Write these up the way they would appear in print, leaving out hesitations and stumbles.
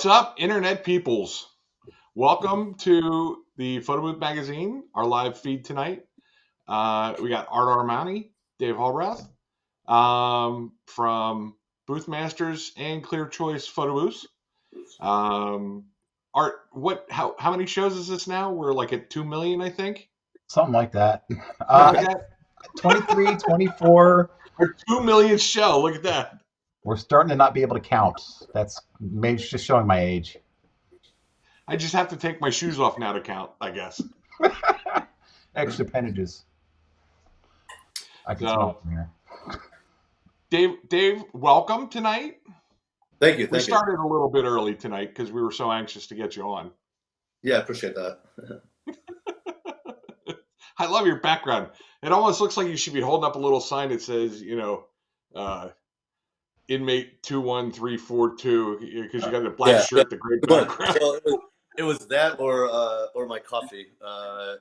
What's up, Internet peoples? Welcome to the Photo Booth Magazine, our live feed tonight. We got Art Armani, Dave Hobrath, from Booth Masters and Clear Choice Photo Booths. Art, how many shows is this now? We're like at 2 million, I think. Something like that. Something like that. 23, 24. Our 2 million show. Look at that. We're starting to not be able to count. That's maybe just showing my age. I just have to take my shoes off now to count, I guess. Extra appendages. I can So, smell it from here. Dave, welcome tonight. Thank you. We started a little bit early tonight because we were so anxious to get you on. Yeah, I appreciate that. I love your background. It almost looks like you should be holding up a little sign that says, inmate 21342, because you got the black shirt, the great background. Well, it was that or my coffee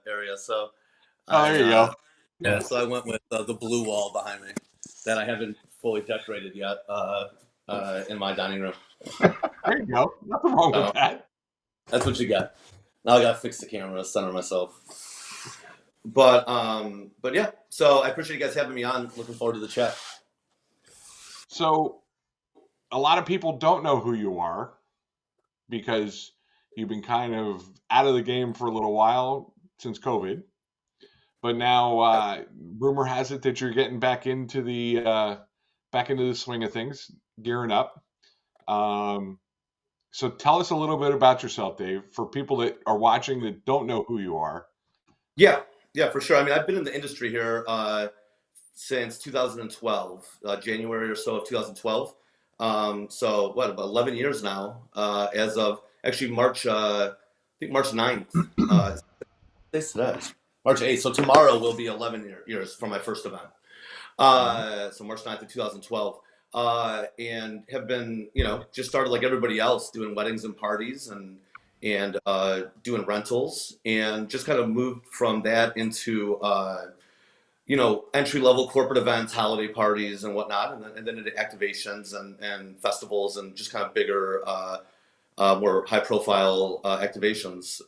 area. So there you go. Yeah, so I went with the blue wall behind me that I haven't fully decorated yet in my dining room. There you go. Nothing wrong with that. That's what you got. Now I gotta fix the camera, center myself. But yeah. So I appreciate you guys having me on. Looking forward to the chat. So a lot of people don't know who you are because you've been kind of out of the game for a little while since COVID. But now rumor has it that you're getting back into the swing of things, gearing up. So tell us a little bit about yourself, Dave, for people that are watching that don't know who you are. Yeah, for sure. I mean, I've been in the industry here since 2012, January or so of 2012. So what, about 11 years now, as of actually March, I think March 9th, March 8th. So tomorrow will be 11 years from my first event. So March 9th of 2012, and have been, just started like everybody else doing weddings and parties and doing rentals, and just kind of moved from that into, entry-level corporate events, holiday parties and whatnot, and then into activations and festivals and just kind of bigger, more high-profile activations.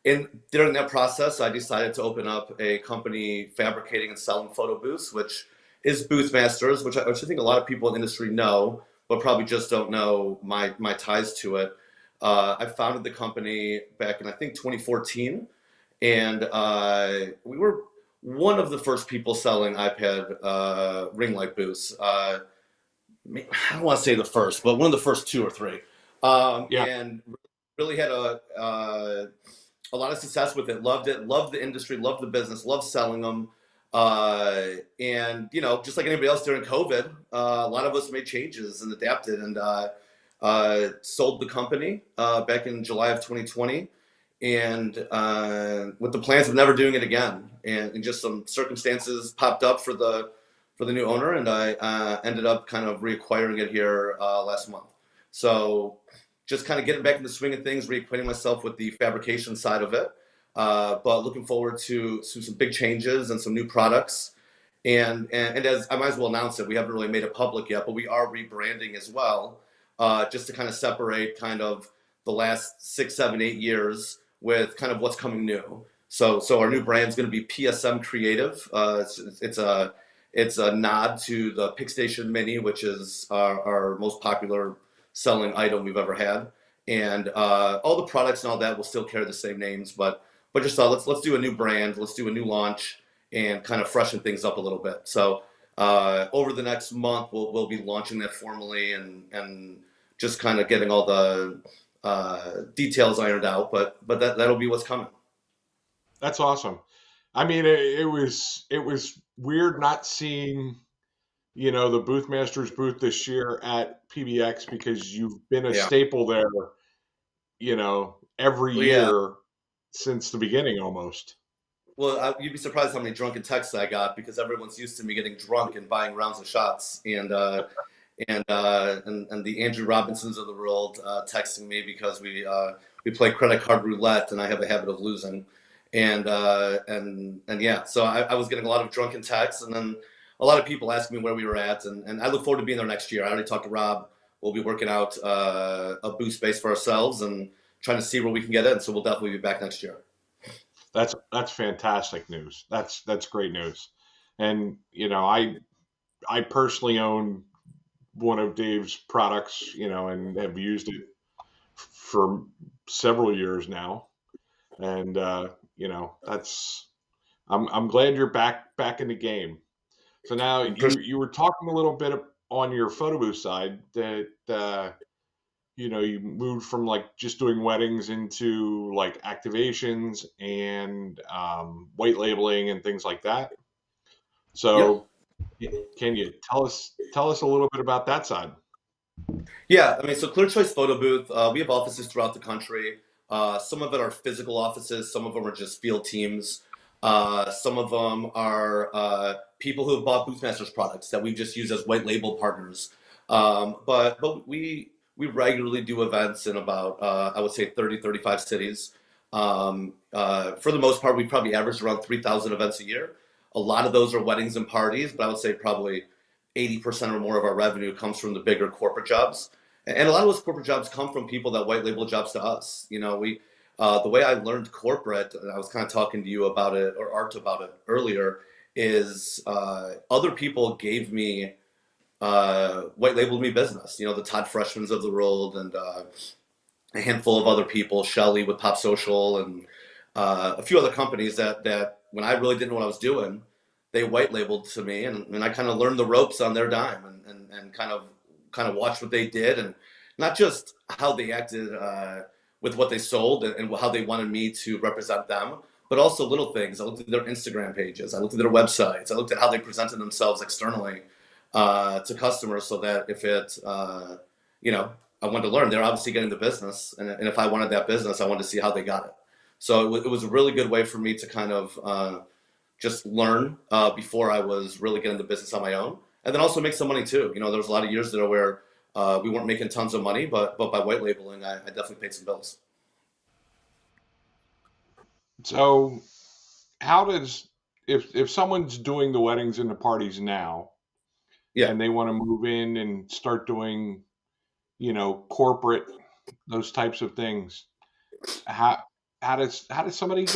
And during that process, I decided to open up a company fabricating and selling photo booths, which is Booth Masters, which I think a lot of people in the industry know, but probably just don't know my ties to it. I founded the company back in, I think, 2014, and we were one of the first people selling iPad ring light booths. I don't want to say the first, but one of the first two or three. And really had a lot of success with it. Loved it. Loved the industry. Loved the business. Loved selling them. And just like anybody else during COVID, a lot of us made changes and adapted, and sold the company back in July of 2020, and with the plans of never doing it again. And just some circumstances popped up for the new owner, and I ended up kind of reacquiring it here last month. So just kind of getting back in the swing of things, reacquainting myself with the fabrication side of it, but looking forward to some big changes and some new products. And as I might as well announce it, we haven't really made it public yet, but we are rebranding as well, just to kind of separate kind of the last 6, 7, 8 years with kind of what's coming new. So our new brand is going to be PSM Creative. It's a nod to the PicStation Mini, which is our most popular selling item we've ever had, and all the products and all that will still carry the same names, but just let's do a new brand, let's do a new launch, and kind of freshen things up a little bit. So over the next month, we'll be launching that formally and just kind of getting all the details ironed out. But that'll be what's coming. That's awesome. I mean, it was weird not seeing, the Booth Masters booth this year at PBX, because you've been a staple there, every year since the beginning almost. Well, you'd be surprised how many drunken texts I got, because everyone's used to me getting drunk and buying rounds of shots, and the Andrew Robinsons of the world texting me because we play credit card roulette, and I have a habit of losing, and yeah, so I was getting a lot of drunken texts, and then a lot of people asking me where we were at, and I look forward to being there next year. I already talked to Rob we'll be working out a booth space for ourselves and trying to see where we can get in. So we'll definitely be back next year. That's fantastic news. That's great news. And I personally own one of Dave's products, and have used it for several years now. And that's I'm glad you're back in the game. So now you were talking a little bit on your photo booth side that you moved from like just doing weddings into like activations and white labeling and things like that. Yep. So can you tell us a little bit about that side? Yeah, I mean, so Clear Choice Photo Booth, we have offices throughout the country. Some of it are physical offices, some of them are just field teams. Some of them are people who have bought Boothmasters products that we just use as white label partners. But we regularly do events in about I would say 30-35 cities. For the most part, we probably average around 3,000 events a year. A lot of those are weddings and parties, but I would say probably 80% or more of our revenue comes from the bigger corporate jobs. And a lot of those corporate jobs come from people that white label jobs to us. The way I learned corporate, and I was kind of talking to you about it or Art about it earlier, is other people gave me white labeled me business. The Todd Freshmans of the world and a handful of other people, Shelly with Pop Social, and a few other companies that when I really didn't know what I was doing, they white labeled to me, and I kind of learned the ropes on their dime, and kind of watched what they did, and not just how they acted with what they sold and how they wanted me to represent them, but also little things. I looked at their Instagram pages, I looked at their websites, I looked at how they presented themselves externally to customers, so that if I wanted to learn, they're obviously getting the business, and if I wanted that business, I wanted to see how they got it. So it was a really good way for me to kind of just learn before I was really getting the business on my own, and then also make some money too. There was a lot of years there where we weren't making tons of money, but by white labeling, I definitely paid some bills. So how does if someone's doing the weddings and the parties now Yeah, and they want to move in and start doing, corporate, those types of things, how how does somebody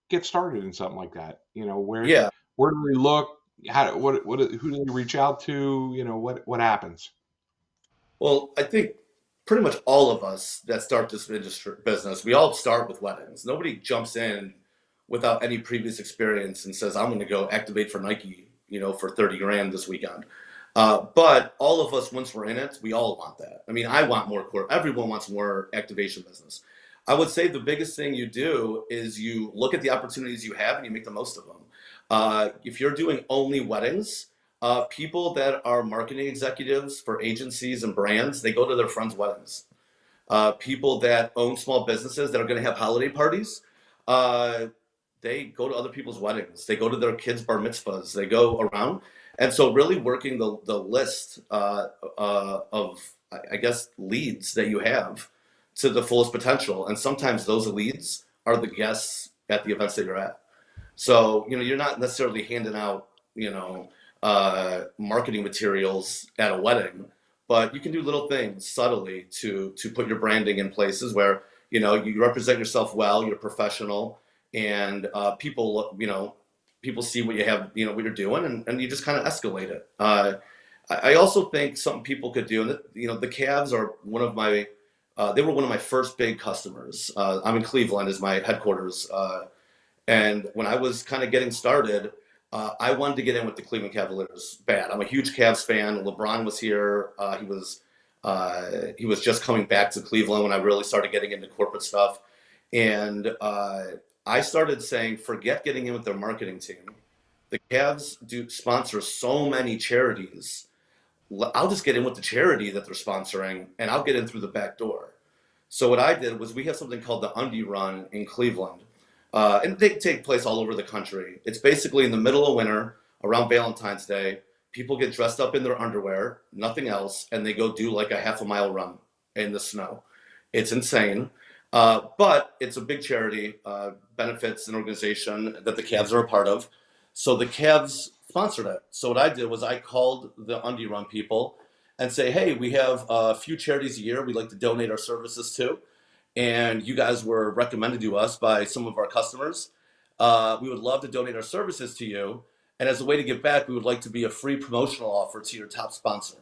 get started in something like that? yeah. Where do they look? Who do they reach out to? What happens? Well, I think pretty much all of us that start this industry business, we all start with weddings. Nobody jumps in without any previous experience and says, "I'm going to go activate for Nike, for 30 grand this weekend." But all of us, once we're in it, we all want that. I mean, I want more everyone wants more activation business. I would say the biggest thing you do is you look at the opportunities you have and you make the most of them. If you're doing only weddings, people that are marketing executives for agencies and brands, they go to their friends' weddings. People that own small businesses that are going to have holiday parties, uh, they go to other people's weddings. They go to their kids' bar mitzvahs. They go around. And so really working the list of, I guess, leads that you have to the fullest potential. And sometimes those leads are the guests at the events that you're at. So, you're not necessarily handing out, marketing materials at a wedding, but you can do little things subtly to put your branding in places where, you represent yourself well, you're professional, and people see what you have, what you're doing, and you just kind of escalate it. I also think something people could do, and the Cavs are one of my, they were one of my first big customers. I'm in Cleveland as my headquarters. And when I was kind of getting started, I wanted to get in with the Cleveland Cavaliers bad. I'm a huge Cavs fan. LeBron was here. He was just coming back to Cleveland when I really started getting into corporate stuff. And I started saying, forget getting in with their marketing team. The Cavs do sponsor so many charities. I'll just get in with the charity that they're sponsoring, and I'll get in through the back door. So what I did was we have something called the Undie Run in Cleveland. And they take place all over the country. It's basically in the middle of winter, around Valentine's Day. People get dressed up in their underwear, nothing else, and they go do like a half a mile run in the snow. It's insane. But it's a big charity, benefits an organization that the Cavs are a part of. So the Cavs sponsored it. So what I did was I called the Undie Run people and say, hey, we have a few charities a year we'd like to donate our services to, and you guys were recommended to us by some of our customers. We would love to donate our services to you. And as a way to give back, we would like to be a free promotional offer to your top sponsor.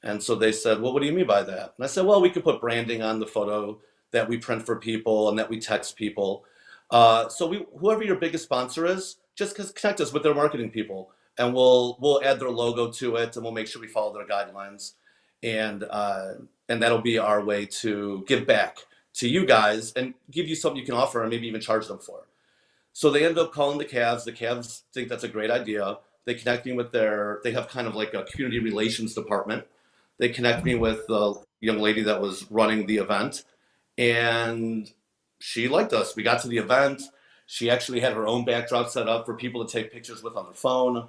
And so they said, well, what do you mean by that? And I said, well, we could put branding on the photo that we print for people and that we text people. Whoever your biggest sponsor is, just connect us with their marketing people, and we'll add their logo to it, and we'll make sure we follow their guidelines, and that'll be our way to give back to you guys and give you something you can offer and maybe even charge them for. So they end up calling the Cavs. The Cavs think that's a great idea. They connect me with they have kind of like a community relations department. They connect me with the young lady that was running the event, and she liked us. We got to the event. She actually had her own backdrop set up for people to take pictures with on their phone.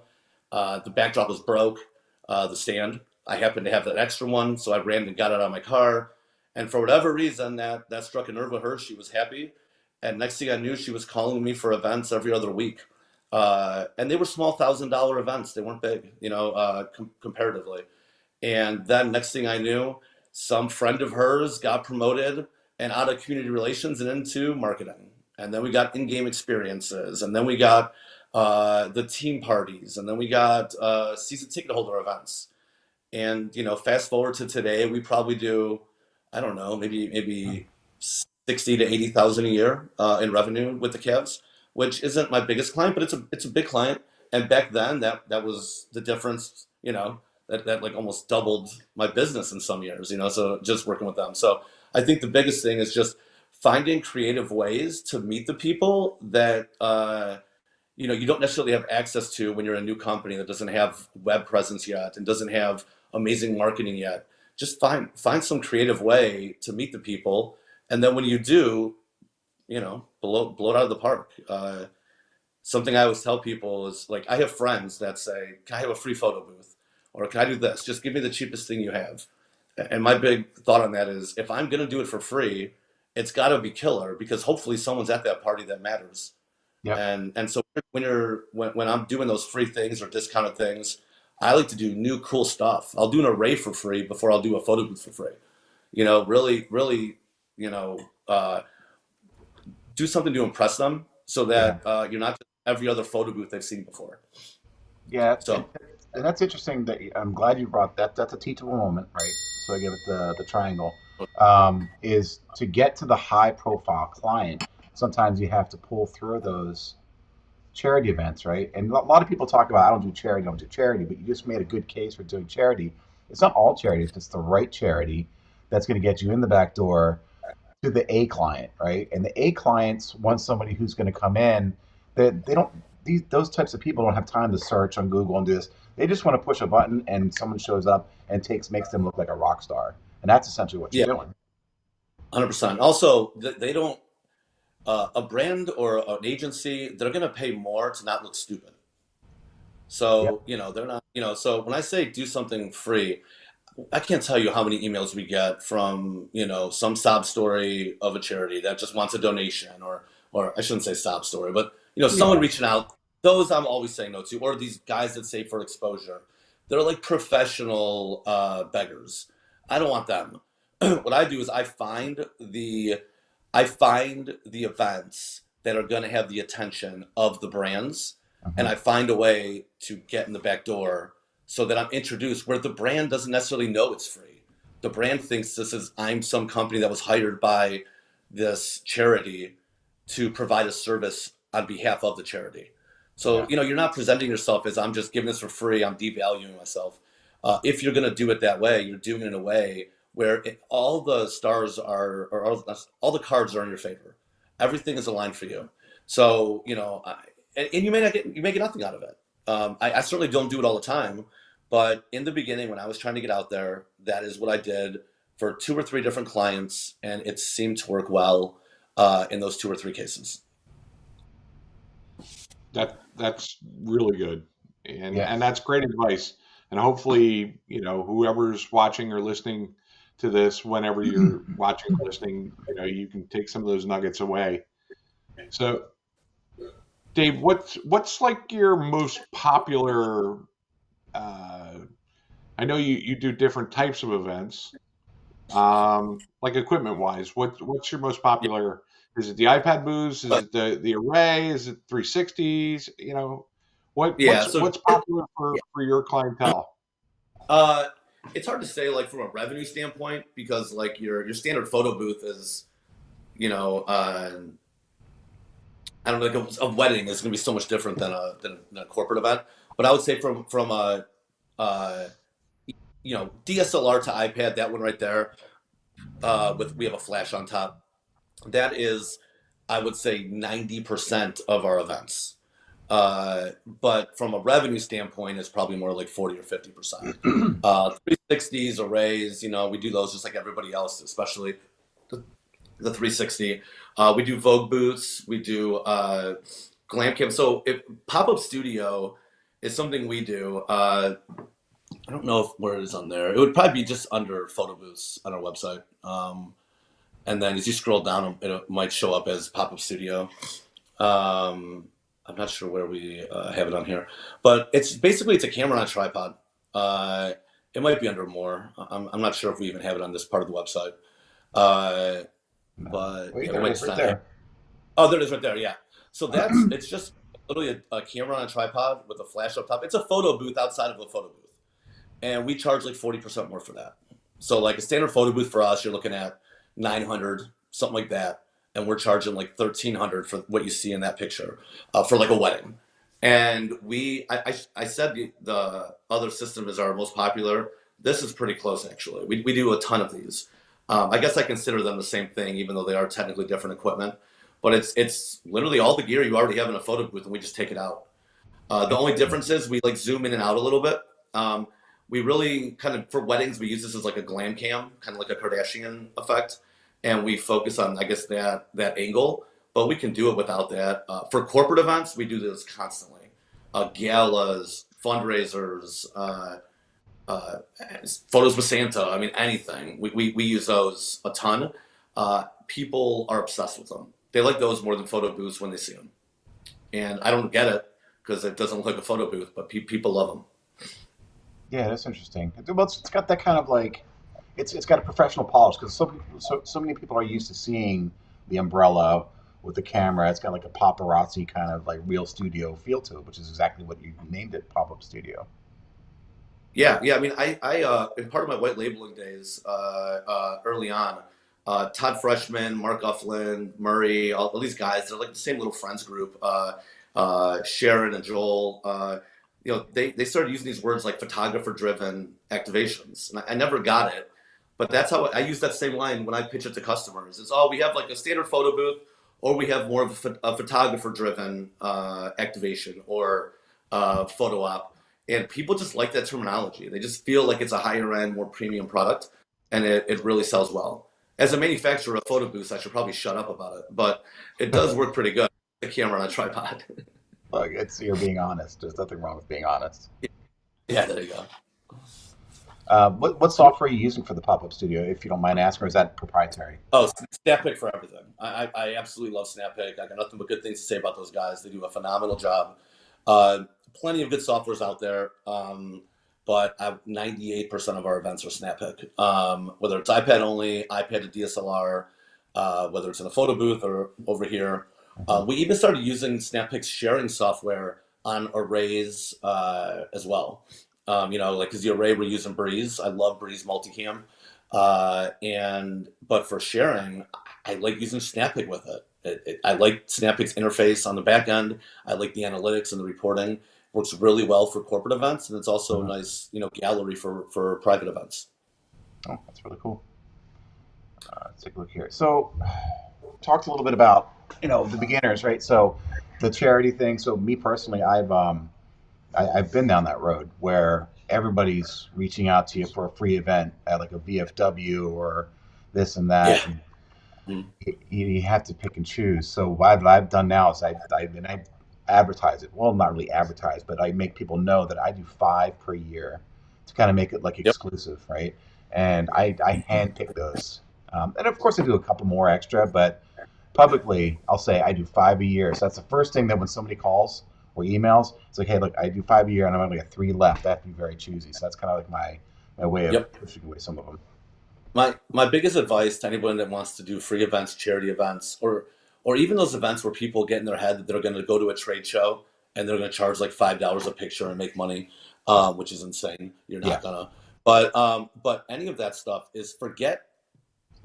The backdrop was broke, the stand. I happened to have that extra one, so I ran and got it out of my car. And for whatever reason, that struck a nerve with her. She was happy. And next thing I knew, she was calling me for events every other week. And they were small $1,000 events. They weren't big, comparatively. And then next thing I knew, some friend of hers got promoted and out of community relations and into marketing. And then we got in-game experiences. And then we got the team parties. And then we got season ticket holder events. And, fast forward to today, we probably do, I don't know, maybe 60 to 80,000 a year in revenue with the Cavs, which isn't my biggest client, but it's a big client. And back then, that was the difference, that like almost doubled my business in some years, so just working with them. So I think the biggest thing is just finding creative ways to meet the people that, you don't necessarily have access to when you're a new company that doesn't have web presence yet and doesn't have amazing marketing yet. Just find some creative way to meet the people. And then when you do, blow it out of the park. Something I always tell people is like, I have friends that say, can I have a free photo booth? Or can I do this? Just give me the cheapest thing you have. And my big thought on that is, if I'm going to do it for free, it's got to be killer, because hopefully someone's at that party that matters. Yep. And so when I'm doing those free things or discounted things, I like to do new cool stuff. I'll do an array for free before I'll do a photo booth for free. Really, do something to impress them, so that you're not just every other photo booth they've seen before. Yeah, So and that's interesting. I'm glad you brought that. That's a teachable moment, right? So I give it the triangle. Is to get to the high profile client. Sometimes you have to pull through those charity events, right? And a lot of people talk about, I don't do charity, but you just made a good case for doing charity. It's not all charity, it's the right charity that's going to get you in the back door to the A client, right? And the A clients want somebody who's going to come in. They don't those types of people don't have time to search on Google and do this. They just want to push a button and someone shows up and makes them look like a rock star. And that's essentially what you're yeah, doing. 100%. Also, they don't a brand or an agency, they're going to pay more to not look stupid. Yep. So, they're not, so when I say do something free, I can't tell you how many emails we get from, some sob story of a charity that just wants a donation, or I shouldn't say sob story, but, someone Yeah. reaching out. Those I'm always saying no to, or these guys that say for exposure. They're like professional beggars. I don't want them. What I do is I find the events that are going to have the attention of the brands, and Mhm. I find a way to get in the back door so that I'm introduced where the brand doesn't necessarily know it's free. The brand thinks I'm some company that was hired by this charity to provide a service on behalf of the charity. So, Yeah. you're not presenting yourself as, I'm just giving this for free, I'm devaluing myself. If you're going to do it that way, you're doing it in a way where all the stars are, or all the cards are in your favor. Everything is aligned for you. So, and you may get nothing out of it. I certainly don't do it all the time, but in the beginning, when I was trying to get out there, that is what I did for 2 or 3 different clients, and it seemed to work well in those 2 or 3 cases. That's really good, and Yeah. and that's great advice. And hopefully, whoever's watching or listening to this, whenever you're watching or listening, you can take some of those nuggets away. So, Dave, what's like your most popular? Uh, I know you do different types of events. Like equipment wise, what's your most Yeah, popular? Is it the iPad booths? Is but it the array? Is it 360s? You know, yeah, so what's popular for your clientele? uh, it's hard to say like from a revenue standpoint because like your standard photo booth is you know I don't know like a wedding is going to be so much different than a corporate event. But I would say from a uh, DSLR to iPad, that one right there with we have a flash on top. That is, I would say, 90% of our events. But from a revenue standpoint, it's probably more like 40 or 50%. 360s, arrays, we do those just like everybody else, especially the 360. We do Vogue booths, we do glam cam. So if pop-up studio is something we do. I don't know where it is on there. It would probably be just under photo booths on our website. And then as you scroll down, it might show up as pop-up studio. I'm not sure where we have it on here, but it's a camera on a tripod. Uh, it might be under more. I'm not sure if we even have it on this part of the website. Uh, No. but Wait, yeah, we there it might is, just right not have. there. Oh, there it is right there. Yeah. So it's just literally a camera on a tripod with a flash up top. It's a photo booth outside of a photo booth, and we charge like 40% more for that. So like a standard photo booth for us, you're looking at 900, something like that, and we're charging like 1,300 for what you see in that picture for like a wedding. And I said the other system is our most popular. This is pretty close actually. We do a ton of these. I guess I consider them the same thing, even though they are technically different equipment. But it's literally all the gear you already have in a photo booth, and we just take it out. The only Interesting. difference is we like zoom in and out a little bit. We really kind of for weddings we use this as like a glam cam, kind of like a Kardashian effect, and we focus on I guess that angle. But we can do it without that. For corporate events, we do this constantly. Galas, fundraisers, uh, photos with Santa. I mean anything. We use those a ton. People are obsessed with them. They like those more than photo booths when they see them, and I don't get it because it doesn't look like a photo booth, but people love them. Yeah, that's interesting. Well, it's got that kind of like, it's got a professional polish because so many people are used to seeing the umbrella with the camera. It's got like a paparazzi kind of like real studio feel to it, which is exactly what you named it, pop up studio. Yeah, yeah. I mean, in part of my white labeling days, early on, Todd Freshman, Mark Ufflin, Murray, all these guys, they're like the same little friends group. Sharon and Joel, they started using these words like photographer driven activations. And I never got it, but that's how I use that same line when I pitch it to customers. It's, oh, we have like a standard photo booth, or we have more of a photographer driven activation or photo op. And people just like that terminology. They just feel like it's a higher end, more premium product, and it really sells well. As a manufacturer of photo booths, I should probably shut up about it, but it does work pretty good. The camera on a tripod. Like it's you're being honest. There's nothing wrong with being honest. Yeah, there you go. What software are you using for the pop up studio, if you don't mind asking, or is that proprietary? Oh, Snappic for everything. I absolutely love Snappic. I got nothing but good things to say about those guys. They do a phenomenal job. Uh, Plenty of good softwares out there, but 98% of our events are Snappic. Whether it's iPad only, iPad to DSLR, whether it's in a photo booth or over here. Hmm. We even started using Snappic's sharing software on arrays as well. Like because the array we're using Breeze. I love Breeze Multicam. And but for sharing, I like using Snappic with it. I like Snappic's interface on the back end. I like the analytics and the reporting. Works really well for corporate events, and it's also a Hmm. nice, gallery for private events. Oh, that's really cool. Let's take a look here. So, talked a little bit about the beginners, right? So, the charity thing. So, me personally, I've been down that road where everybody's reaching out to you for a free event at like a VFW or this and that, Yeah. and Mm. you have to pick and choose. So what I've done now is I advertise it. Well, not really advertise, but I make people know that I do five per year to kind of make it like Yep. exclusive, right? And I handpick those, and of course I do a couple more extra, but publicly I'll say I do five a year. So that's the first thing that when somebody calls or emails, it's like, hey, look, I do five a year, and I'm only got three left. I have to be very choosy. So that's kind of like a way of Yep. pushing away some of them. My biggest advice to anyone that wants to do free events, charity events, or even those events where people get in their head that they're going to go to a trade show and they're going to charge like $5 a picture and make money, which is insane. You're Yeah, not gonna. But any of that stuff is forget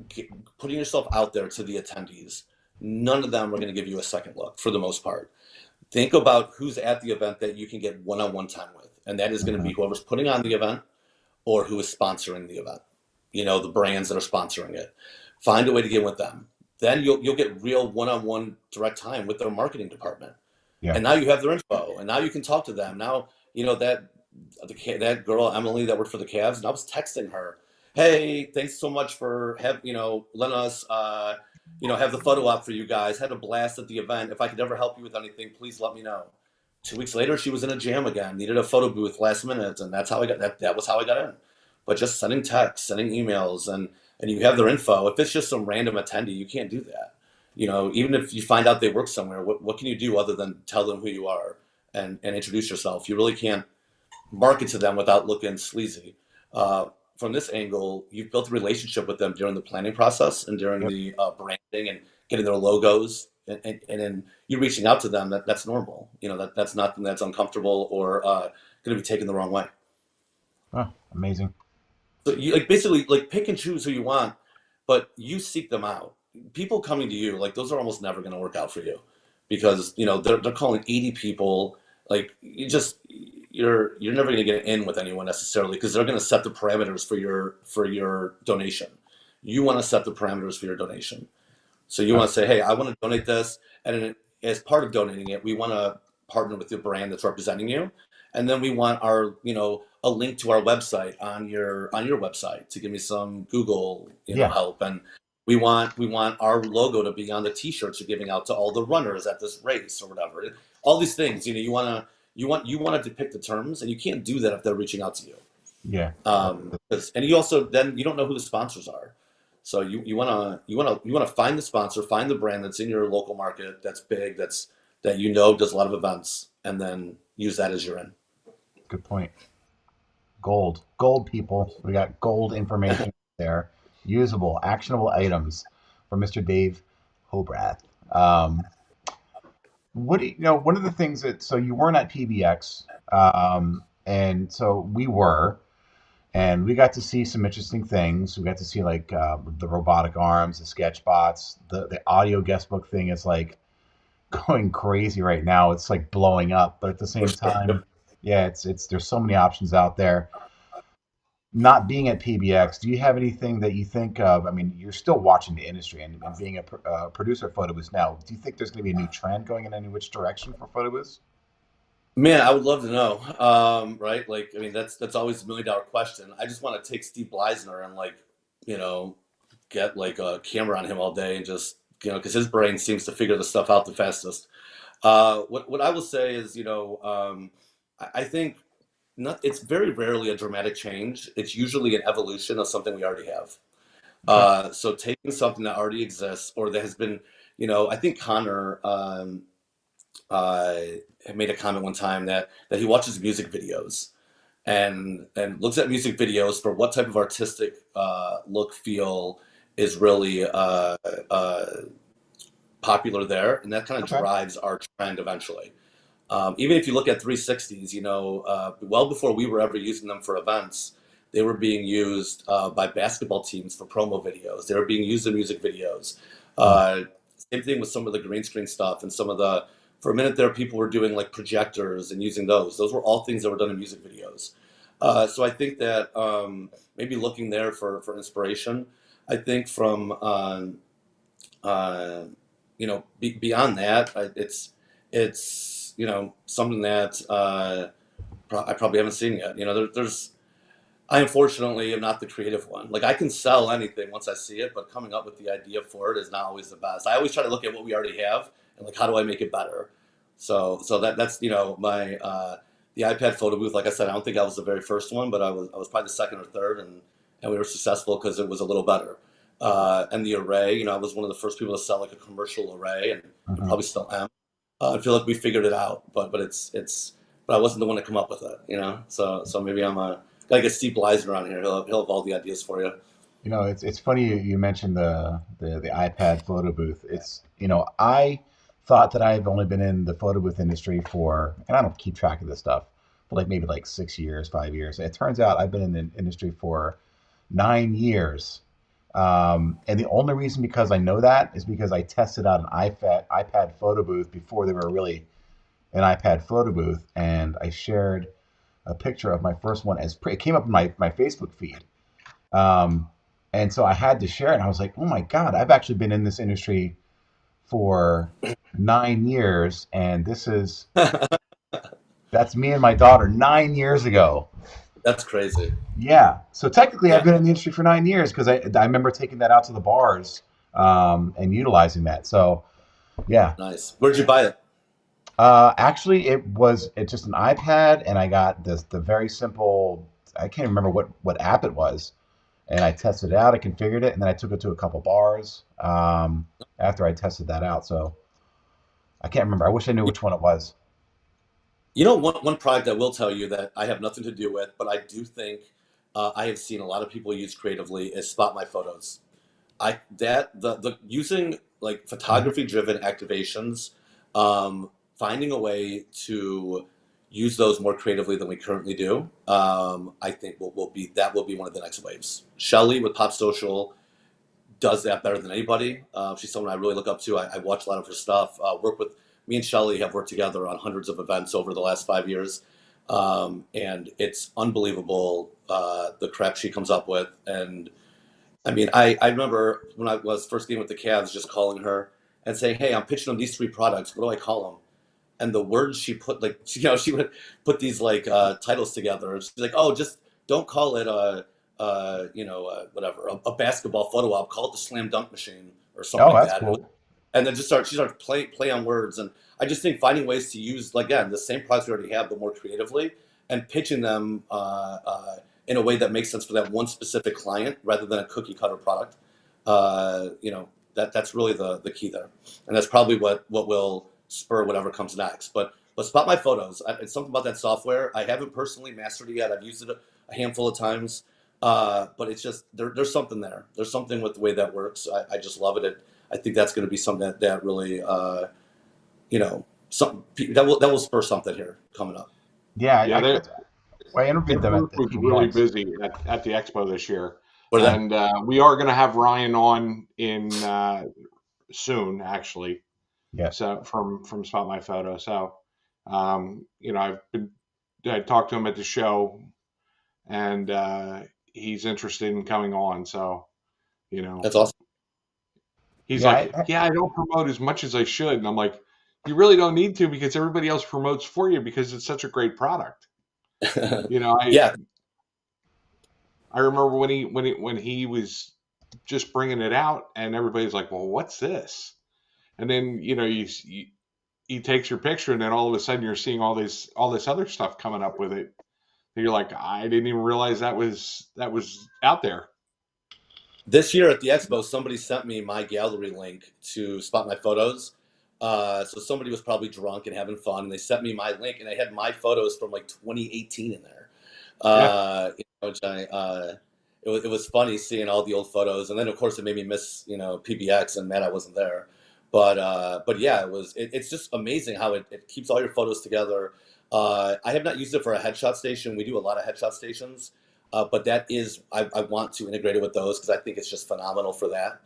get, putting yourself out there to the attendees. None of them are going to give you a second look for the most part. Think about who's at the event that you can get one-on-one time with, and that is going to hmm be whoever's putting on the event or who is sponsoring the event. The brands that are sponsoring it. Find a way to get with them. Then you'll get real one-on-one direct time with their marketing department. yeah, And now you have their info, and now you can talk to them. Now that girl Emily that worked for the Cavs, and I was texting her, "Hey, thanks so much for letting us have the photo op for you guys. Had a blast at the event. If I could ever help you with anything, please let me know." 2 weeks later, she was in a jam again, needed a photo booth last minute, and that's how I got that. That was how I got in. But just sending texts, sending emails, and you have their info. If it's just some random attendee, you can't do that. Even if you find out they work somewhere, what can you do other than tell them who you are and introduce yourself? You really can't market to them without looking sleazy. From this angle, you've built a relationship with them during the planning process and during yep, the branding and getting their logos, and then you reaching out to them. That's normal. That's nothing that's uncomfortable or going to be taken the wrong way. oh, amazing. So you like basically like pick and choose who you want, but you seek them out. People coming to you, like those are almost never going to work out for you because they're calling 80 people. Like you're never going to get in with anyone necessarily because they're going to set the parameters for your donation. You want to set the parameters for your donation. So you Uh, want to say, hey, I want to donate this, and then as part of donating it, we want to partner with the brand that's representing you, and then we want a link to our website on your website to give me some Google yeah, help, and we want our logo to be on the T-shirts you're giving out to all the runners at this race or whatever. All these things, you want to depict the terms, and you can't do that if they're reaching out to you. yeah. And you also then you don't know who the sponsors are. So you wanna find the sponsor, find the brand that's in your local market, that's big, that does a lot of events, and then use that as your in. Good point. Gold, people. We got gold information there. Usable, actionable items from Mr. Dave Hobrath. Um, what do you know? One of the things that so you weren't at PBX, and so we were, and we got to see some interesting things. We got to see like the robotic arms, the sketch bots, the audio guest book thing is like going crazy right now. It's like blowing up, but at the For same sure. Yep. time, yeah, it's there's so many options out there. Not being at PBX, do you have anything that you think of? I mean, you're still watching the industry and being a producer of photo booths now. Do you think there's going to be a new trend going in any which direction for photo booths? Man, I would love to know. Right? Like, I mean, that's always a $1 million question. I just want to take Steve Bleisner and you know, get like a camera on him all day and just because his brain seems to figure the stuff out the fastest. What I will say is, I think not. It's very rarely a dramatic change. It's usually an evolution of something we already have. Okay. So taking something that already exists or that has been, I think Connor uh, had made a comment one time that he watches music videos and looks at music videos for what type of artistic look feel is really uh, popular there, and that kind of Okay. drives our trend eventually. Even if you look at 360s, well before we were ever using them for events, they were being used by basketball teams for promo videos. They were being used in music videos. Hmm. Uh, Same thing with some of the green screen stuff and some of for a minute there, people were doing like projectors and using those. Those were all things that were done in music videos. So I think that maybe looking there for inspiration. I think from uh, beyond that, it's something that I probably haven't seen yet. There's I unfortunately am not the creative one. Like I can sell anything once I see it, but coming up with the idea for it is not always the best. I always try to look at what we already have and like how do I make it better. So that's my the iPad photo booth. Like I said, I don't think I was the very first one, but I was probably the second or third, and we were successful because it was a little better. And the array, I was one of the first people to sell like a commercial array, and Hmm. probably still am. I feel like we figured it out, but but I wasn't the one to come up with it. So maybe I'm Gotta get Steve Bleiser on here. He'll have all the ideas for you. It's funny you mentioned the iPad photo booth. I thought that I've only been in the photo booth industry for, and I don't keep track of this stuff, for like maybe like 6 years, 5 years. It turns out I've been in the industry for 9 years. And the only reason because I know that is because I tested out an iPad photo booth before they were really an iPad photo booth, and I shared a picture of my first one it came up in my Facebook feed. Um, and so I had to share it. And I was like, oh my God, I've actually been in this industry for 9 years. And that's me and my daughter 9 years ago. That's crazy. Yeah. So technically, I've Yeah, been in the industry for 9 years because I remember taking that out to the bars and utilizing that. So, yeah. nice. Where'd you buy it? Actually, it's just an iPad, and I got the very simple. I can't remember what app it was, and I tested it out. I configured it, and then I took it to a couple bars after I tested that out. So I can't remember. I wish I knew which one it was. You know, one product I will tell you that I have nothing to do with, but I do think I have seen a lot of people use creatively is Spot My Photos. I that the using like Mhm. photography driven activations, finding a way to use those more creatively than we currently do. I think will be one of the next waves. Shelly with Pop Social does that better than anybody. She's someone I really look up to. I watch a lot of her stuff. Work with Me and Shelly have worked together on hundreds of events over the last 5 years, and it's unbelievable the crap she comes up with. And I mean, I remember when I was first getting with the Cavs, just calling her and saying, "Hey, I'm pitching them these three products. What do I call them?" And the words she put, like, she would put these like titles together. She's like, "Oh, just don't call it whatever, a basketball photo op. Call it the slam dunk machine or something Oh, like that's that." cool. And then she started play on words, and I just think finding ways to use, like, again, the same products we already have, but more creatively, and pitching them in a way that makes sense for that one specific client rather than a cookie cutter product. That's really the key there, and that's probably what will spur whatever comes next. But Spot My Photos, it's something about that software. I haven't personally mastered it yet. I've used it a handful of times, but it's just there's something there. There's something with the way that works. I just love it. I think that's going to be something that really, some that will spur something here coming up. Yeah, Yeah, I interviewed their them booth at was really PBX. busy at the expo this year, What are and we are going to have Ryan on in soon, actually. Yeah. So from Spot My Photo. So, I talked to him at the show, and he's interested in coming on. So, you know, That's awesome. he's Yeah. like, "Yeah, I don't promote as much as I should," and I'm like, "You really don't need to because everybody else promotes for you because it's such a great product." You know, Yeah, I remember when he was just bringing it out, and everybody's like, "Well, what's this?" And then he takes your picture, and then all of a sudden you're seeing all this other stuff coming up with it. And you're like, I didn't even realize that was out there. this year at the expo, somebody sent me my gallery link to Spot My Photos. So somebody was probably drunk and having fun, and they sent me my link, and I had my photos from like 2018 in there. Yeah, Which it was funny seeing all the old photos, and then of course it made me miss PBX and man, I wasn't there. But yeah, it's just amazing how it keeps all your photos together. I have not used it for a headshot station. We do a lot of headshot stations, but I want to integrate it with those because I think it's just phenomenal for that.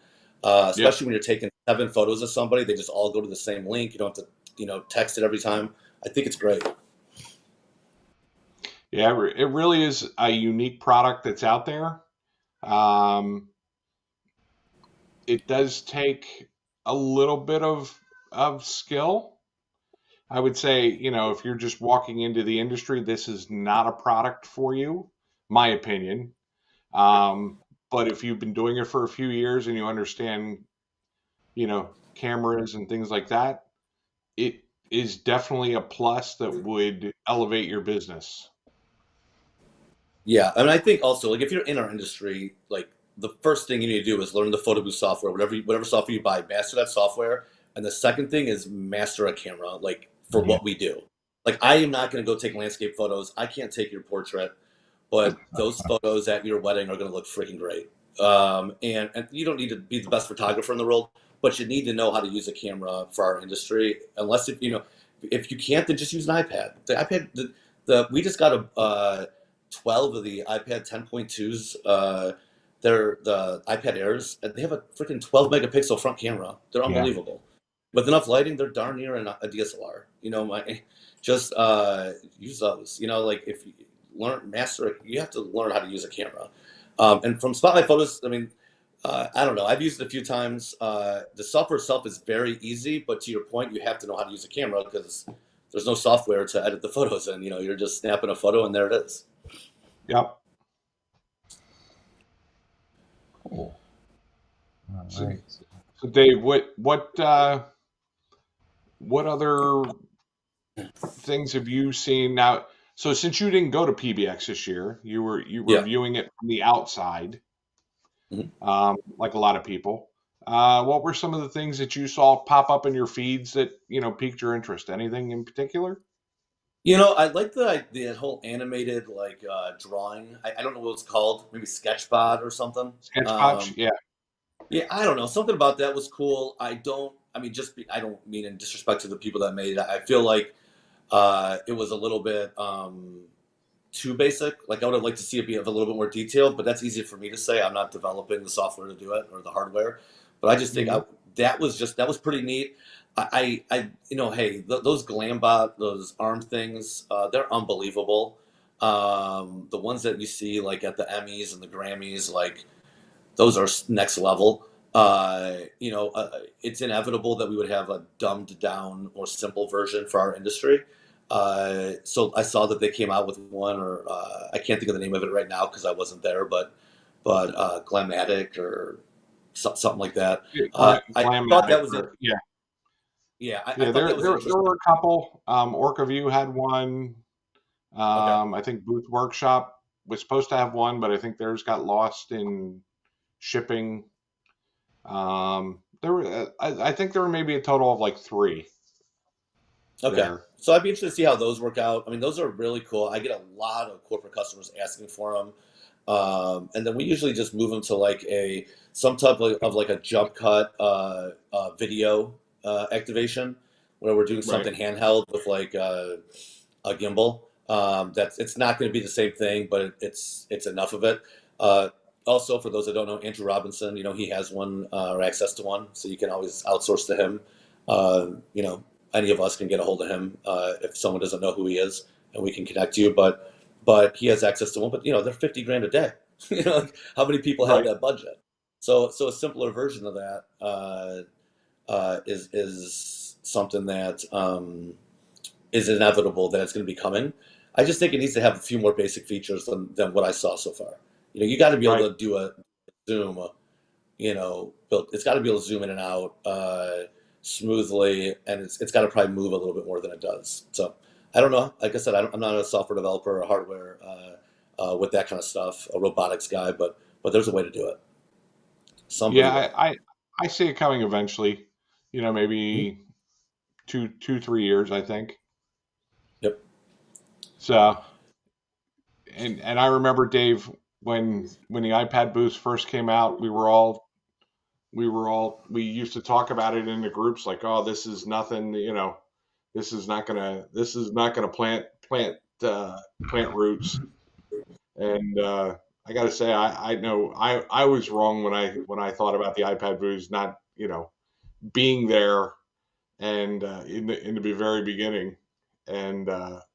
yeah, Especially when you're taking 7 photos of somebody, they just all go to the same link. You don't have to text it every time. I think it's great. yeah. It really is a unique product that's out there. Um, it does take a little bit of skill. I would say, if you're just walking into the industry, this is not a product for you, my opinion. Um, but if you've been doing it for a few years and you understand, cameras and things like that, it is definitely a plus that would elevate your business. Yeah, and I think also, like, if you're in our industry, like, the first thing you need to do is learn the photo booth software, whatever software you buy, master that software. And the second thing is master a camera, like, for Yeah. what we do. Like, I am not going to go take landscape photos. I can't take your portrait. but those photos at your wedding are going to look freaking great. And you don't need to be the best photographer in the world, but you need to know how to use a camera for our industry. Unless if you know, if you can't, then just use an iPad. The iPad, the we just got a 12 of the iPad 10.2s. They're the iPad Airs, and they have a freaking 12 megapixel front camera. They're Yeah. unbelievable. With enough lighting, they're darn near a DSLR. Just use those. Like if you master it, you have to learn how to use a camera. And from Spotlight Photos, I mean, I don't know. I've used it a few times. The software itself is very easy, but to your point, you have to know how to use a camera because there's no software to edit the photos in. You're just snapping a photo and there it is. Yep. Cool. All So, right. so Dave, what other things have you seen now? So since you didn't go to PBX this year, you were Yeah. viewing it from the outside, Mhm. like a lot of people. What were some of the things that you saw pop up in your feeds that piqued your interest? Anything in particular? I like the whole animated drawing. I don't know what it's called. Maybe Sketchbot or something. Sketchbox? Yeah, Yeah, I don't know. Something about that was cool. I don't mean in disrespect to the people that made it. I feel like it was a little bit too basic. Like I would have liked to see it be of a little bit more detailed, but that's easy for me to say. I'm not developing the software to do it or the hardware, but I just think hmm that was pretty neat. Hey, those Glambot, those arm things, they're unbelievable. The ones that you see like at the Emmys and the Grammys, like those are next level. It's inevitable that we would have a dumbed down or simple version for our industry. So I saw that they came out with one, or I can't think of the name of it right now because I wasn't there, but Glamatic or something like that. I thought Glamatic, that was it. yeah, Yeah, I yeah. thought There, that was there, there interesting. were a couple. OrcaView had one. Okay. I think Booth Workshop was supposed to have one, but I think theirs got lost in shipping. I think there were maybe a total of like three Okay. there. So I'd be interested to see how those work out. I mean, those are really cool. I get a lot of corporate customers asking for them. And then we usually just move them to like some type of like a jump cut video activation where we're doing Right. something handheld with like a gimbal. It's not going to be the same thing, but it's enough of it. Also, for those that don't know, Andrew Robinson, he has one or access to one, so you can always outsource to him. Uh, you know, any of us can get a hold of him if someone doesn't know who he is, and we can connect you. But he has access to one. But they're 50 grand a day. Like, how many people have Right. that budget? So a simpler version of that is something that is inevitable that it's going to be coming. I just think it needs to have a few more basic features than what I saw so far. You got to be Right. able to do a zoom. But it's got to be able to zoom in and out smoothly, and it's got to probably move a little bit more than it does. So I don't know. Like I said, I'm not a software developer or hardware with that kind of stuff, a robotics guy, but there's a way to do it. Somebody Yeah, will. I see it coming eventually. Mhm. Maybe 3 years, I think. Yep. So, and I remember Dave when the iPad booths first came out, we used to talk about it in the groups like, oh, this is nothing, this is not gonna plant roots. And I got to say, I know I was wrong when I thought about the iPad booths not being there and in the very beginning, and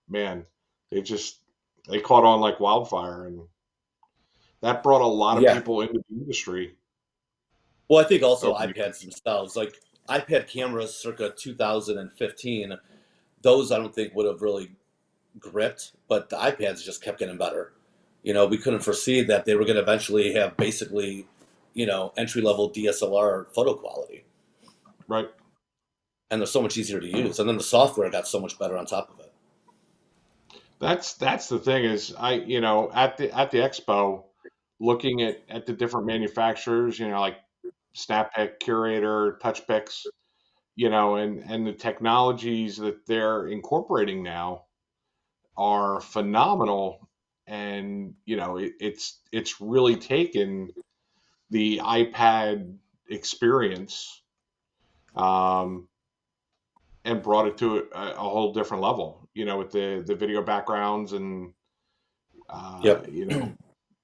man, they just they caught on like wildfire, and that brought a lot of Yeah. people into the industry Well, I think also over the iPads years. themselves, like iPad cameras circa 2015, those I don't think would have really gripped, but the iPads just kept getting better. We couldn't foresee that they were going to eventually have basically, entry level DSLR photo quality, Right. and they're so much easier to use. And then the software got so much better on top of it. That's the thing is at the expo, looking at the different manufacturers, like SnapPick, Curator, TouchPix, and the technologies that they're incorporating now are phenomenal and it's really taken the iPad experience, um, and brought it to a whole different level. With the video backgrounds and Yep.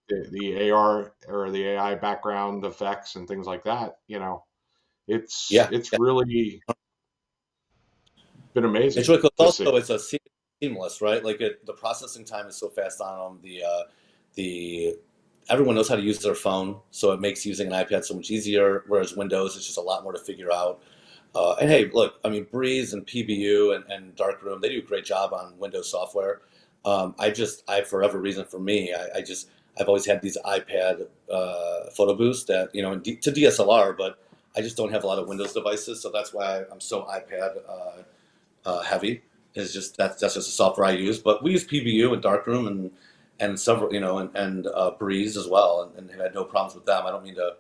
the AR or the AI background effects and things like that. It's Yeah. it's really been It's amazing really cool. to see. Also, it's a seamless, right? Like the processing time is so fast on them. The everyone knows how to use their phone, so it makes using an iPad so much easier. Whereas Windows, it's just a lot more to figure out. And hey, look, I mean, Breeze and PBU and Darkroom, they do a great job on Windows software. For whatever reason, for me, I've always had these iPad photo booths that, to DSLR, but I just don't have a lot of Windows devices, so that's why I'm so iPad heavy. Is just that's just the software I use. But we use PBU and Darkroom and several, and Breeze as well, and have had no problems with them. I don't mean to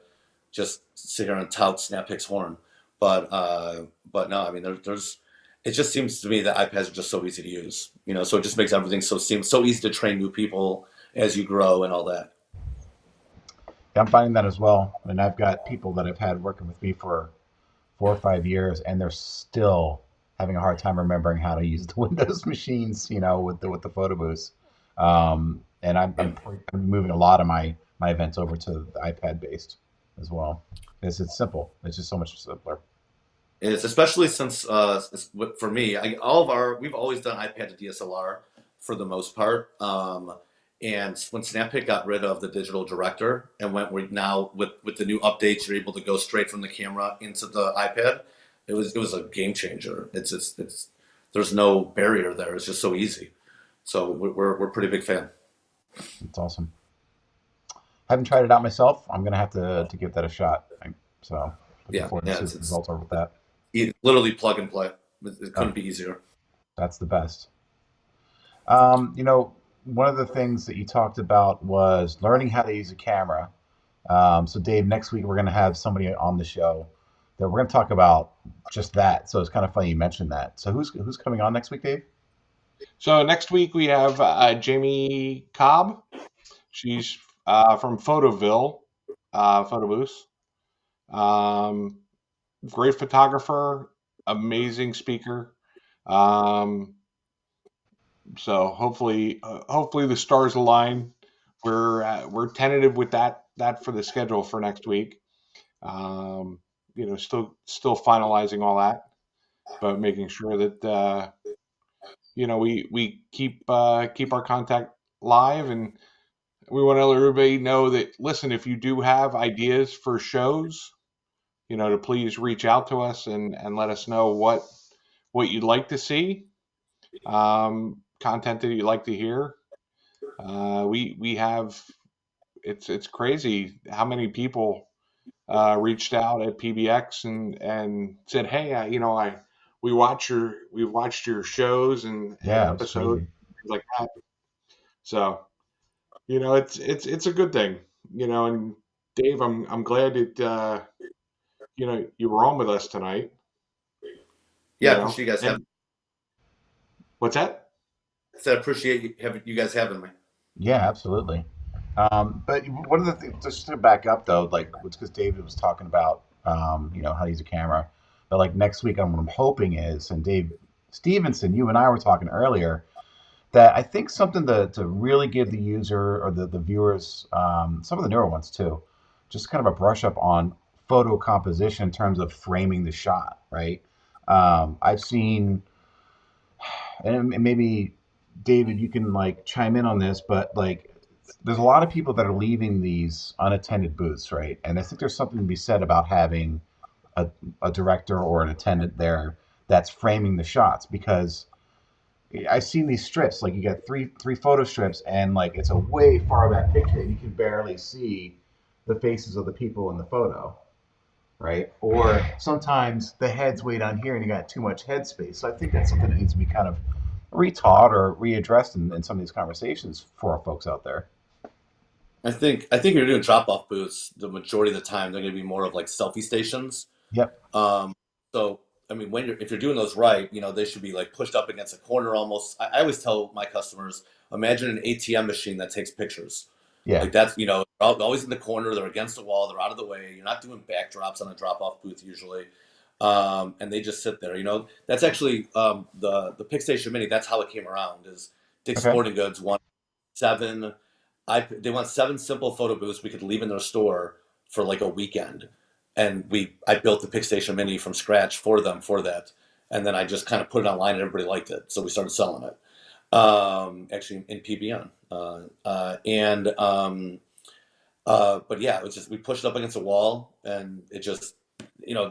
just sit here and tout Snappick's horn, but no, I mean there's it just seems to me that iPads are just so easy to use, so it just makes everything so easy to train new people as you grow and all that. Yeah, I'm finding that as well. And I've got people that I've had working with me for 4 or 5 years, and they're still having a hard time remembering how to use the Windows machines, with the photo booths. And Yeah. I'm moving a lot of my events over to the iPad based as well. It's simple. It's just so much simpler. It's especially since for me, we've always done iPad to DSLR for the most part. And when Snappick got rid of the digital director and now with the new updates, you're able to go straight from the camera into the iPad. It was a game changer. It's there's no barrier there. It's just so easy. So we're pretty big fan. It's awesome. Haven't tried it out myself. I'm gonna have to give that a shot. So looking Yeah, forward to yeah. see what the results are with that. Literally plug and play. It Oh, couldn't be easier. that's the best. One of the things that you talked about was learning how to use a camera. So, Dave, next week we're going to have somebody on the show that we're going to talk about just that. So it's kind of funny you mentioned that. So who's coming on next week, Dave? So next week we have Jamie Cobb. She's from Photoville, Photo Booth. Um, Great photographer, amazing speaker. Um, so hopefully the stars align. We're tentative with that for the schedule for next week. Um, still finalizing all that, but making sure that we keep our contact live, and we want to let everybody know that, listen, if you do have ideas for shows, to please reach out to us and let us know what you'd like to see, content that you'd like to hear. We have it's crazy how many people reached out at PBX and said, hey, we've watched your shows and Yeah, it was episodes, crazy. things like that. So it's a good thing. And Dave, I'm glad that you were on with us tonight. Yeah, I appreciate you guys having. And what's that? I appreciate you guys having me. Yeah, absolutely. But one of the things, just to back up though, like it's because David was talking about, how to use a camera. But like next week, what I'm hoping is, and Dave Stevenson, you and I were talking earlier, that I think something to really give the user or the viewers, some of the newer ones too, just kind of a brush up on photo composition in terms of framing the shot, right? I've seen, and maybe David, you can like chime in on this, but like there's a lot of people that are leaving these unattended booths, right? And I think there's something to be said about having a, a director or an attendant there that's framing the shots because I've seen these strips. Like you get three photo strips, and like it's a way far back picture, and you can barely see the faces of the people in the photo, right? Or sometimes the head's way down here, and you got too much head space. So I think that's something that needs to be kind of retaught or readdressed in some of these conversations for our folks out there. I think if you're doing drop off booths, the majority of the time they're going to be more of like selfie stations. Yep. Um, so I mean, if you're doing those right, they should be like pushed up against a corner almost. I always tell my customers, imagine an ATM machine that takes pictures. Yeah. Like that's, always in the corner. They're against the wall. They're out of the way. You're not doing backdrops on a drop-off booth usually, and they just sit there. That's actually the Pick Station Mini. That's how it came around. Is Dick's Okay. Sporting Goods won 7. They want 7 simple photo booths we could leave in their store for like a weekend, and I built the Pick Station Mini from scratch for them for that, and then I just kind of put it online and everybody liked it, so we started selling it. Actually in PBN, but yeah, it was just we pushed it up against a wall, and it just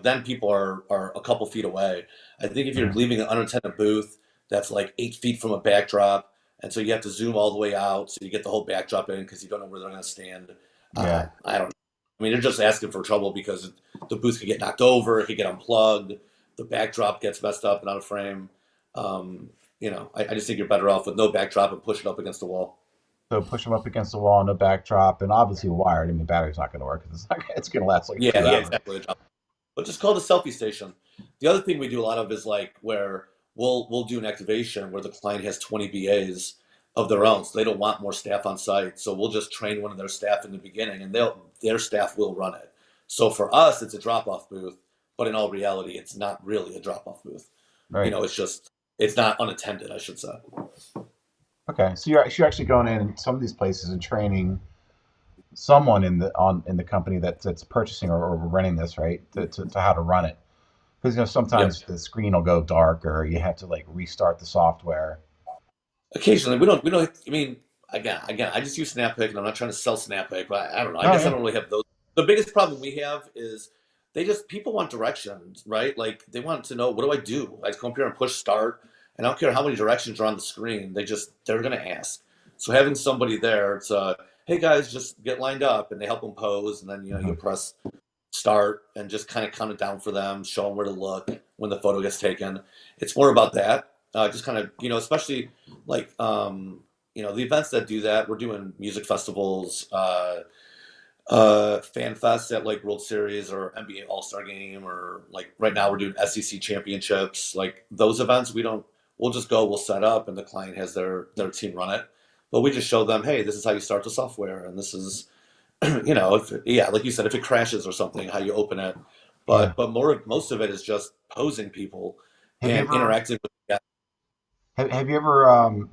then people are a couple feet away. I think if you're Mhm. leaving an unattended booth that's like 8 feet from a backdrop, and so you have to zoom all the way out so you get the whole backdrop in because you don't know where they're going to stand. Yeah. I don't know. I mean, they're just asking for trouble because the booth could get knocked over, it could get unplugged, the backdrop gets messed up and out of frame. I just think you're better off with no backdrop and push it up against the wall. So push them up against the wall, no backdrop, and obviously wired. I mean, battery's not going to work 'cause it's going to last like Yeah, two yeah, hours. exactly. But just call the selfie station. The other thing we do a lot of is like where we'll do an activation where the client has 20 BAs of their own, so they don't want more staff on site. So we'll just train one of their staff in the beginning, and their staff will run it. So for us, it's a drop-off booth, but in all reality, it's not really a drop-off booth. Right. It's not unattended, I should say. Okay. So you're actually going in some of these places and training someone in the company that's purchasing or renting this, right? To how to run it. Because Yep. sometimes the screen will go dark or you have to like restart the software. Occasionally, we don't. I mean, again, I just use SnapPick, and I'm not trying to sell SnapPick, but I don't know. I Oh guess I yeah. don't really have those. The biggest problem we have is people want directions, right? Like they want to know what do I do? I come up here and push start, and I don't care how many directions are on the screen. They're gonna ask. So having somebody there, it's hey guys, just get lined up, and they help them pose, and then you Hmm. press start and just kind of count it down for them, show them where to look when the photo gets taken. It's more about that. Just kind of, especially like, the events that do that. We're doing music festivals, fan fests at like World Series or NBA All Star Game, or like right now we're doing SEC championships. Like those events, we'll just go, we'll set up, and the client has their team run it. But we just show them, hey, this is how you start the software, and this is like you said, if it crashes or something, how you open it. Yeah. But most of it is just posing people Have you and ever interacting with. Yeah. have you ever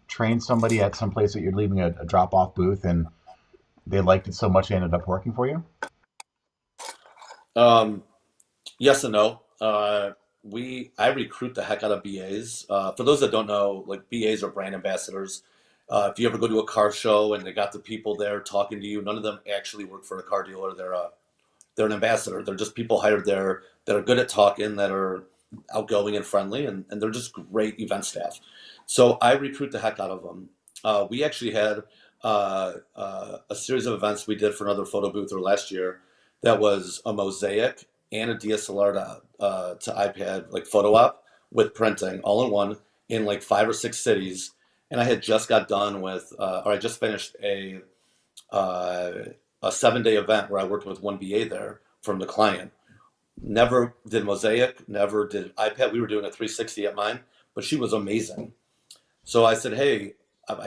trained somebody at some place that you're leaving a drop off booth and they liked it so much it ended up working for you? Um, yes and no. I recruit the heck out of BAs. For those that don't know, like BAs are brand ambassadors. If you ever go to a car show and they got the people there talking to you, none of them actually work for a car dealer. They're an ambassador. They're just people hired there that are good at talking, that are outgoing and friendly, and they're just great event staff. So I recruit the heck out of them. We actually had a series of events we did for another photo booth last year that was a mosaic and a DSLR to iPad like photo op with printing all in one in like 5 or 6 cities. And I had just got done with, or I just finished uh, a 7 day event where I worked with one BA there from the client. Never did Mosaic, never did iPad. We were doing a 360 at mine, but she was amazing. So I said, hey, I'm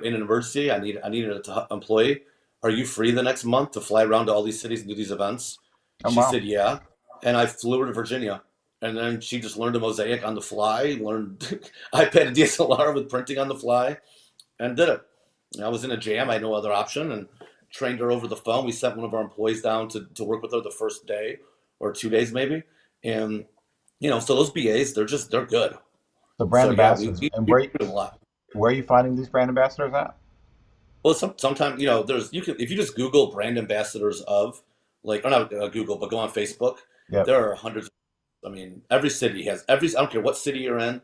in an emergency. I needed an employee. Are you free the next month to fly around to all these cities and do these events? Oh She wow. said, yeah. And I flew her to Virginia. And then she just learned a Mosaic on the fly, learned iPad and DSLR with printing on the fly, and did it. I was in a jam. I had no other option, and trained her over the phone. We sent one of our employees down to work with her the first day or 2 days maybe, and so those BAs they're good. So brand So yeah, ambassadors, and we recruit them a lot. where are you finding these brand ambassadors at? Well, sometimes there's you can if you just Google brand ambassadors of like or not Google, but go on Facebook. Yep. There are hundreds. I mean, every city has every. I don't care what city you're in.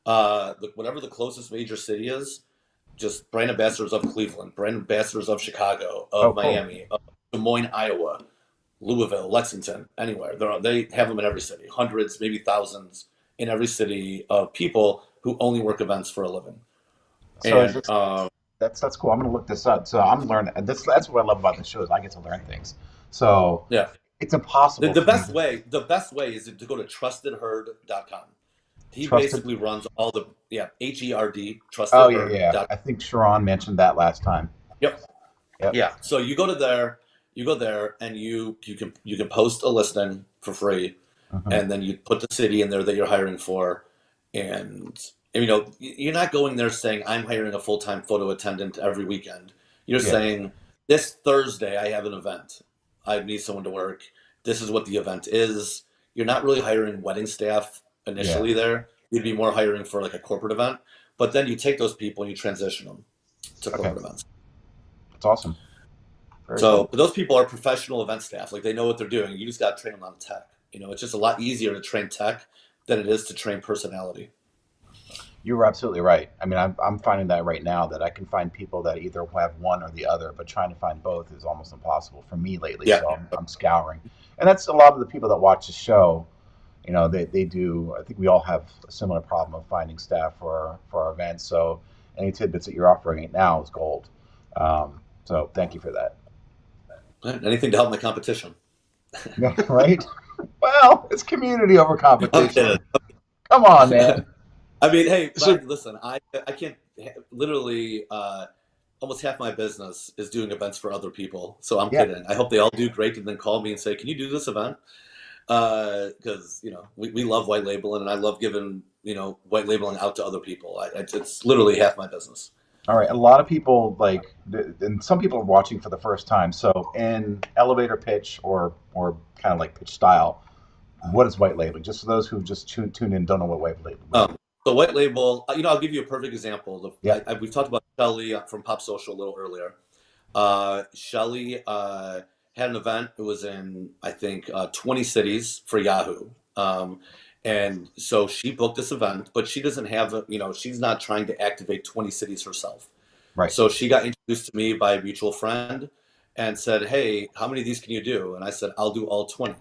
Whatever the closest major city is, just brand ambassadors of Cleveland, brand ambassadors of Chicago, Oh of cool. Miami, of Des Moines, Iowa, Louisville, Lexington, anywhere. They have them in every city, hundreds, maybe thousands in every city of people who only work events for a living. So is And this that's cool. I'm gonna look this up. So I'm learning. And that's what I love about the show is I get to learn things. So yeah, It's impossible The for me best to way, the best way is to go to trustedherd.com. He trust it. basically runs all the, yeah, HERD, Oh yeah, yeah. trustedherd.com. I think Sharon mentioned that last time. Yep. Yep. Yeah. So you go there and you can post a listing for free, Hmm. and then you put the city in there that you're hiring for, and you know you're not going there saying I'm hiring a full-time photo attendant every weekend. You're Yeah. saying this Thursday I have an event. I need someone to work. This is what the event is. You're not really hiring wedding staff Yeah. initially there. You'd be more hiring for like a corporate event, but then you take those people and you transition them to Okay. corporate events. That's awesome. Very So, cool. but those people are professional event staff. Like they know what they're doing. You just got to train them on tech. You know, it's just a lot easier to train tech than it is to train personality. You were absolutely right. I mean, I'm finding that right now that I can find people that either have one or the other, but trying to find both is almost impossible for me lately. Yeah. So I'm scouring, and that's a lot of the people that watch the show. You know, they do. I think we all have a similar problem of finding staff for our events. So any tidbits that you're offering right now is gold. So thank you for that. Anything to help my competition. Yeah, right. Well, it's community over I'm kidding. competition. Come on, man. I mean, hey, So, Brian, listen, I can't literally almost half my business is doing events for other people. So I'm Yeah. kidding. I hope they all do great and then call me and say, "Can you do this event?" Because you know we love white labeling and I love giving white labeling out to other people. It's literally half my business. All right. A lot of people like, and some people are watching for the first time. So in elevator pitch or kind of like pitch style, what is white labeling? Just for those who just tune in, don't know what white labeling is. Um, so white label, I'll give you a perfect example. Yep. We've talked about Shelly from Pop Social a little earlier. Shelly had an event. It was in, I think, 20 cities for Yahoo. And so she booked this event, but she doesn't have, she's not trying to activate 20 cities herself. Right. So she got introduced to me by a mutual friend and said, "Hey, how many of these can you do?" And I said, "I'll do all 20."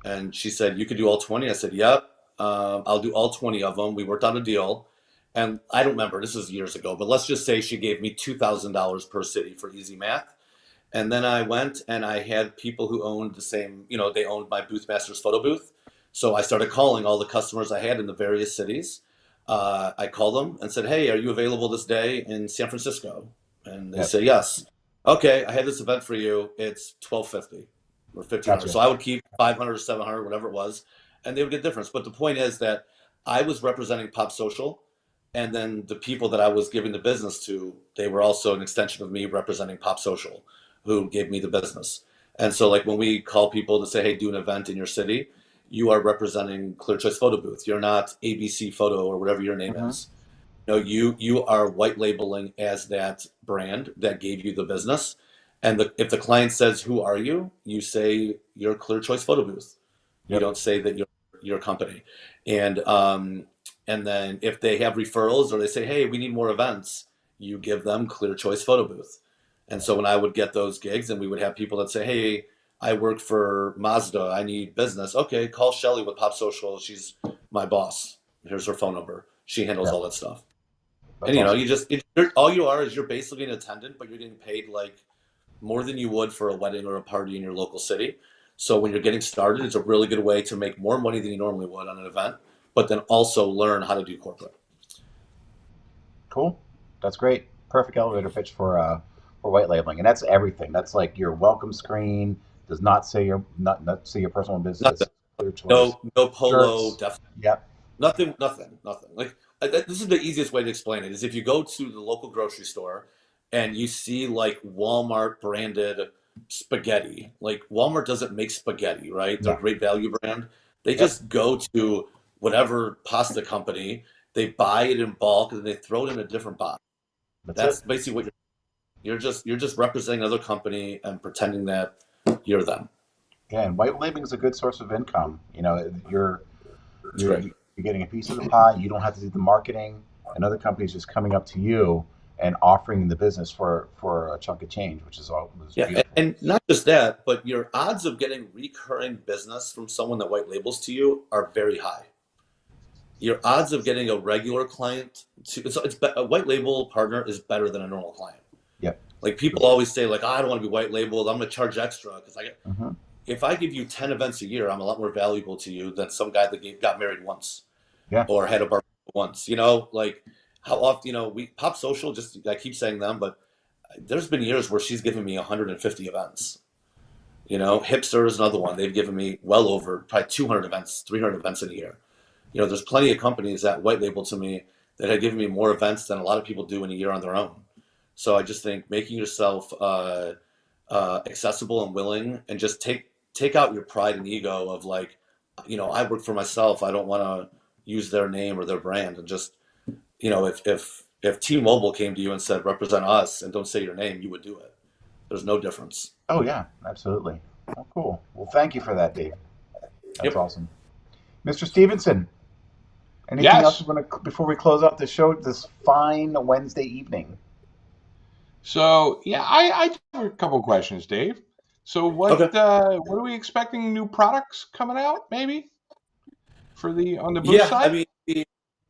And she said, "You could do all 20?" I said, "Yep, I'll do all 20 of them." We worked out a deal. And I don't remember, this is years ago, but let's just say she gave me $2,000 per city for easy math. And then I went and I had people who owned the same, they owned my Booth Masters photo booth. So I started calling all the customers I had in the various cities. I called them and said, "Hey, are you available this day in San Francisco?" And they Yep. say, "Yes." "Okay, I have this event for you. It's 1250 or 1500. Gotcha. So I would keep 500 or 700, whatever it was, and they would get difference. But the point is that I was representing Pop Social, and then the people that I was giving the business to, they were also an extension of me representing Pop Social, who gave me the business. And so, like when we call people to say, "Hey, do an event in your city," you are representing Clear Choice Photo Booth. You're not ABC Photo or whatever your name Hmm. is. No, you are white labeling as that brand that gave you the business. And if the client says, "Who are you?" you say you're Clear Choice Photo Booth. You Yep. don't say that you're your company. And and then if they have referrals or they say, "Hey, we need more events," you give them Clear Choice Photo Booth. And so when I would get those gigs and we would have people that say, "Hey, I work for Mazda. I need business." "Okay, call Shelly with Pop Social. She's my boss. Here's her phone number. She handles Yep. all that stuff." And That's awesome. all you are is you're basically an attendant, but you're getting paid like more than you would for a wedding or a party in your local city. So when you're getting started, it's a really good way to make more money than you normally would on an event, but then also learn how to do corporate. Cool. That's great. Perfect elevator pitch for white labeling, and that's everything. That's like your welcome screen. Does not say your not say your personal business. It Nothing. says Clear Choice. No polo. Shirts. Definitely Yep. nothing. Like this is the easiest way to explain it. Is if you go to the local grocery store and you see like Walmart branded spaghetti. Like Walmart doesn't make spaghetti, right? They're a No. great value brand. They Yep. just go to whatever pasta company, they buy it in bulk and they throw it in a different box. That's it. That's basically what you're just representing another company and pretending that you're them. Yeah, and white labeling is a good source of income. You know, It's you're great. you're getting a piece of the pie. You don't have to do the marketing, and other companies just coming up to you and offering the business for a chunk of change, which is all was Yeah, beautiful. and not just that, but your odds of getting recurring business from someone that white labels to you are very high. Your odds of getting a regular client to a white label partner is better than a normal client. Yep. Like people always say, like, "Oh, I don't want to be white labeled. I'm going to charge extra because I get." Hmm. if I give you 10 events a year, I'm a lot more valuable to you than some guy that got married once Yeah. or had a bar once. You know, like how often, we Pop Social, just I keep saying them, but there's been years where she's given me 150 events. Hipster is another one. They've given me well over probably 200 events, 300 events in a year. There's plenty of companies that white label to me that have given me more events than a lot of people do in a year on their own. So I just think making yourself accessible and willing, and just take out your pride and ego of like, I work for myself. I don't want to use their name or their brand. And just, if T-Mobile came to you and said represent us and don't say your name, you would do it. There's no difference. Oh yeah, absolutely. Oh, cool. Well, thank you for that, Dave. That's Yep. awesome. Mr. Stevenson, anything else Yes. you want to before we close out the show this fine Wednesday evening? So yeah, I have a couple questions, Dave. So Okay. what are we expecting new products coming out maybe for the on the booth Yeah, I side? mean,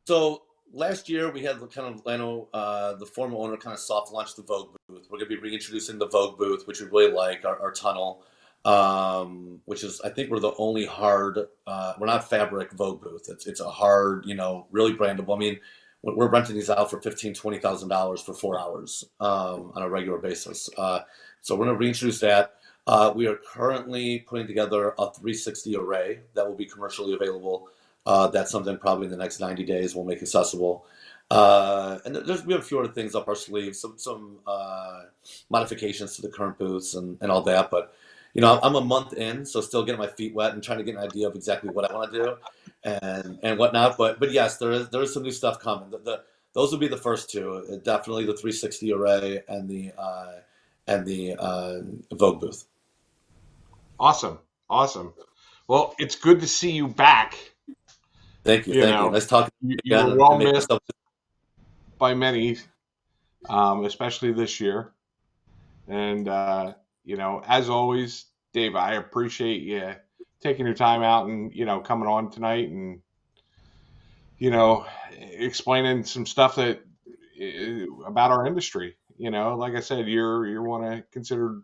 so last year we had the kind of, I know, the former owner kind of soft launched the Vogue booth. We're going to be reintroducing the Vogue booth, which we really like, our tunnel, which is, I think we're the only hard, we're not fabric Vogue booth. It's a hard, really brandable. I mean, we're renting these out for $15,000-$20,000 for 4 hours on a regular basis. So we're going to reintroduce that. We are currently putting together a 360 array that will be commercially available. That's something probably in the next 90 days we'll make accessible. And we have a few other things up our sleeves, some modifications to the current booths and all that. But I'm a month in, so still getting my feet wet and trying to get an idea of exactly what I want to do and whatnot. But yes, there is some new stuff coming. Those will be the first two. Definitely the 360 array and the Vogue booth. Awesome, awesome. Well, it's good to see you back. Thank you, You thank you. know, Nice talking to you you were again well and make missed myself. by many, especially this year. And as always, Dave, I appreciate you taking your time out and coming on tonight and explaining some stuff that about our industry. Like I said, you're one of considered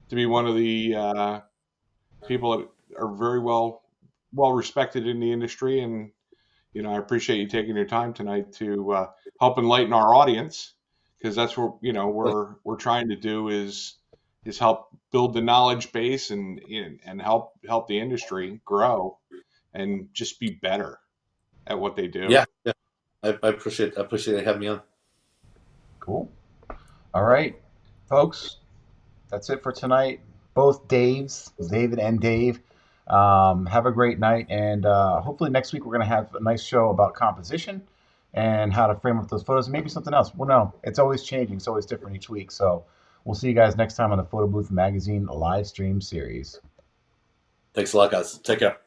to be one of the people that are very well respected in the industry, and I appreciate you taking your time tonight to help enlighten our audience, because that's what we're trying to do is help build the knowledge base and help the industry grow and just be better at what they do. Yeah, yeah. I appreciate having me on. Cool. All right, folks. That's it for tonight. Both Daves, David and Dave. Have a great night, and hopefully next week we're going to have a nice show about composition and how to frame up those photos, and maybe something else. Well, no, it's always changing. It's always different each week. So we'll see you guys next time on the Photo Booth Magazine live stream series. Thanks a lot, guys. Take care.